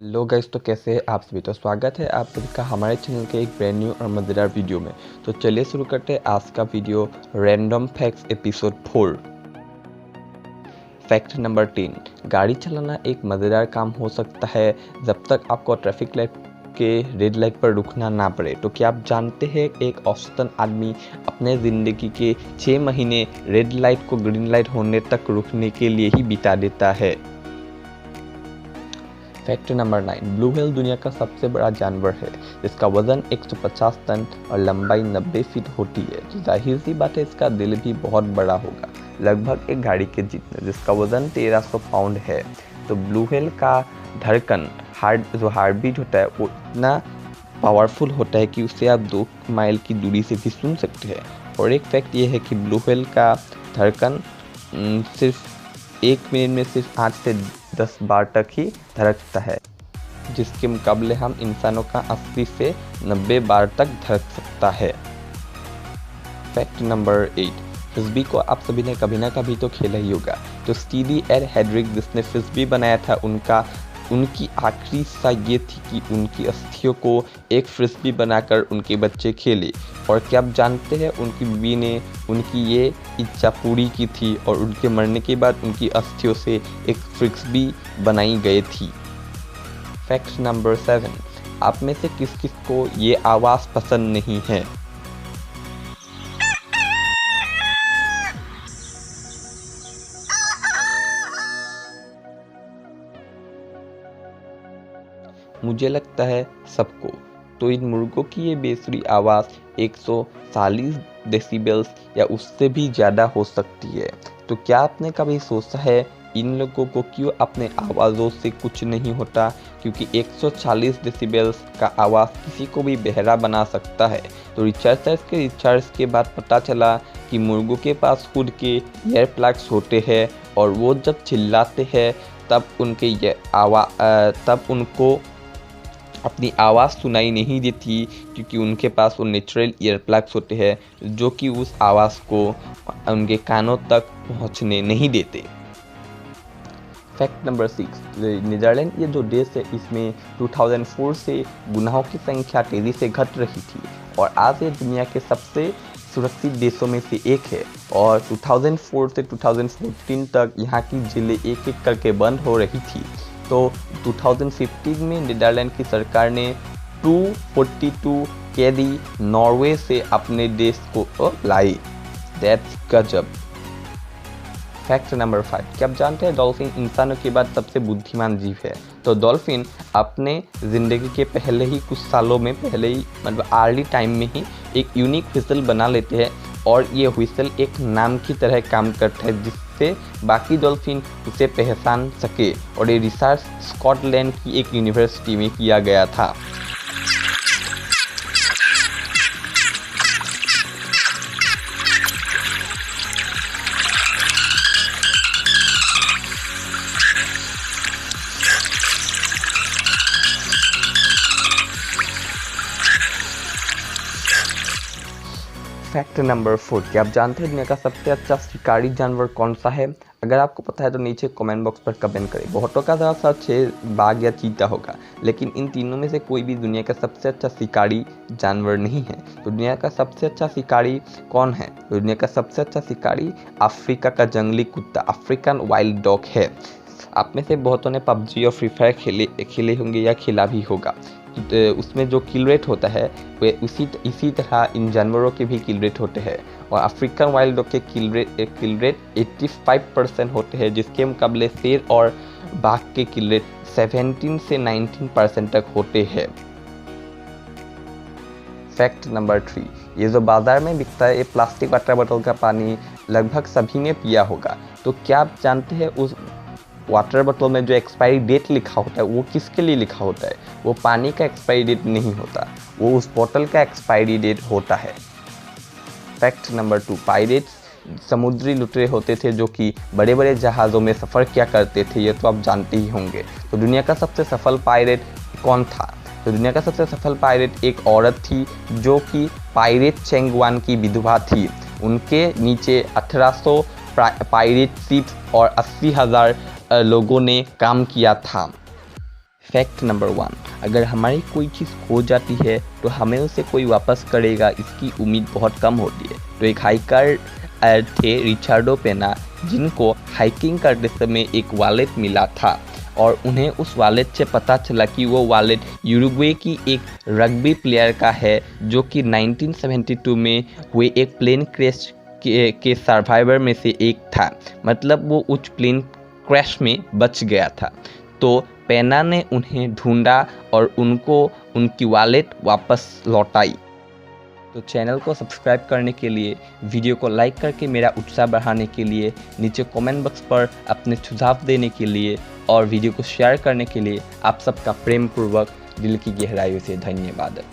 Hello guys, तो कैसे हैं आप सभी। तो स्वागत है आप सभी का हमारे चैनल के एक ब्रांड न्यू और मज़ेदार वीडियो में। तो चलिए शुरू करते हैं आज का video random facts episode 4। Fact number 10। गाड़ी चलाना एक मज़ेदार काम हो सकता है जब तक आपको ट्रैफिक लाइट के रेड लाइट पर रुकना ना पड़े। तो क्या आप जानते हैं एक औसतन आदमी अपने ज़िंदगी के 6 महीने रेड लाइट को ग्रीन लाइट होने तक रुकने के लिए ही बिता देता है। Fact number 9। ब्लू व्हेल दुनिया का सबसे बड़ा जानवर है जिसका वजन 150 टन और लंबाई 90 फीट होती है। तो जाहिर सी बात है इसका दिल भी बहुत बड़ा होगा, लगभग एक गाड़ी के जितना, जिसका वजन 1300 पाउंड है। तो ब्लू व्हेल का धड़कन हार्ट बीट होता है वो इतना पावरफुल होता है कि उसे आप 2 माइल की दूरी से भी सुन सकते हैं। और एक फैक्ट ये है कि ब्लू व्हेल का धड़कन सिर्फ 1 मिनट में सिर्फ 8 से 10 बार तक ही धड़कता है, जिसके मुकाबले हम इंसानों का 80 से 90 बार तक धड़क सकता है। Fact number 8। फिस्बी को आप सभी ने कभी ना कभी तो खेला ही होगा। तो स्टीली एर हेड्रिक जिसने फिस्बी बनाया था उनकी आखिरी इच्छा ये थी कि उनकी अस्थियों को एक फ्रिस्बी बनाकर उनके बच्चे खेले। और क्या आप जानते हैं उनकी बीवी ने उनकी ये इच्छा पूरी की थी और उनके मरने के बाद उनकी अस्थियों से एक फ्रिस्बी बनाई गई थी। Fact number 7। आप में से किस किस को ये आवाज़ पसंद नहीं है? मुझे लगता है सबको। तो इन मुर्गों की ये बेसुरी आवाज़ 140 डेसिबल्स या उससे भी ज़्यादा हो सकती है। तो क्या आपने कभी सोचा है इन लोगों को क्यों अपने आवाज़ों से कुछ नहीं होता? क्योंकि 140 डेसिबल्स का आवाज़ किसी को भी बहरा बना सकता है। तो रिसर्च के बाद पता चला कि मुर्गों के पास खुद के ईयर प्लग्स होते हैं और वो जब चिल्लाते हैं तब उनको अपनी आवाज़ सुनाई नहीं देती, क्योंकि उनके पास वो नेचुरल ईयर प्लग्स होते हैं जो कि उस आवाज़ को उनके कानों तक पहुंचने नहीं देते। Fact number 6। नीदरलैंड ये जो देश है इसमें 2004 से गुनाहों की संख्या तेज़ी से घट रही थी और आज ये दुनिया के सबसे सुरक्षित देशों में से एक है। और 2004 से 2014 तक यहाँ की जेलें एक एक करके बंद हो रही थी। तो 2015 में नीदरलैंड की सरकार ने 242 कैदी नॉर्वे से अपने देश को लाई। दैट्स गजब। Fact number 5। क्या आप जानते हैं डॉल्फिन इंसानों के बाद सबसे बुद्धिमान जीव है? तो डॉल्फिन अपने ज़िंदगी के पहले ही कुछ सालों में मतलब अर्ली टाइम में ही एक यूनिक व्हिसल बना लेते हैं और ये व्हिसल एक नाम की तरह काम करता है जिससे बाकी डॉल्फिन उसे पहचान सके। और ये रिसर्च स्कॉटलैंड की एक यूनिवर्सिटी में किया गया था। Fact number 4। क्या आप जानते हैं दुनिया का सबसे अच्छा शिकारी जानवर कौन सा है? अगर आपको पता है तो नीचे कमेंट बॉक्स पर कमेंट करें। बहुतों का ज़्यादा सच है बाघ या चीता होगा, लेकिन इन तीनों में से कोई भी दुनिया का सबसे अच्छा शिकारी जानवर नहीं है। तो दुनिया का सबसे अच्छा शिकारी कौन है? तो दुनिया का सबसे अच्छा शिकारी अफ्रीका का जंगली कुत्ता अफ्रीकन वाइल्ड डॉग है। आप में से बहुतों ने पबजी और फ्री फायर खेले होंगे या खेला भी होगा। उसमें जो किल रेट होता है वे इसी तरह इन जानवरों के भी किल रेट होते हैं। और अफ्रीकन वाइल्ड डॉग के किल रेट 85% होते हैं, जिसके मुकाबले शेर और बाघ के किल रेट 17 से 19% तक होते हैं। Fact number 3। ये जो बाजार में बिकता है ये प्लास्टिक वाटर बोतल का पानी लगभग सभी ने पिया होगा। तो क्या आप जानते हैं उस वाटर बोतल में जो एक्सपायरी डेट लिखा होता है वो किसके लिए लिखा होता है? वो पानी का एक्सपायरी डेट नहीं होता, वो उस बोतल का एक्सपायरी डेट होता है। Fact number 2। पायरेट्स समुद्री लुटेरे होते थे जो कि बड़े बड़े जहाज़ों में सफ़र किया करते थे, ये तो आप जानते ही होंगे। तो दुनिया का सबसे सफल पायरेट कौन था? तो दुनिया का सबसे सफल पायरेट एक औरत थी जो कि पायरेट चेंगवान की विधवा थी। उनके नीचे 1800 पायरेट शिप और 80,000 लोगों ने काम किया था। फैक्ट नंबर 1, अगर हमारी कोई चीज़ खो जाती है तो हमें उसे कोई वापस करेगा इसकी उम्मीद बहुत कम होती है। तो एक हाइकर थे रिचार्डो पेना, जिनको हाइकिंग करते समय एक वॉलेट मिला था और उन्हें उस वॉलेट से पता चला कि वो वॉलेट यूरुग्वे की एक रग्बी प्लेयर का है, जो कि 1972 में हुए एक प्लेन क्रैश के सर्वाइवर में से एक था। मतलब वो उस प्लेन क्रैश में बच गया था। तो पेना ने उन्हें ढूंढा और उनको उनकी वॉलेट वापस लौटाई। तो चैनल को सब्सक्राइब करने के लिए, वीडियो को लाइक करके मेरा उत्साह बढ़ाने के लिए, नीचे कमेंट बॉक्स पर अपने सुझाव देने के लिए और वीडियो को शेयर करने के लिए आप सबका प्रेम पूर्वक दिल की गहराइयों से धन्यवाद।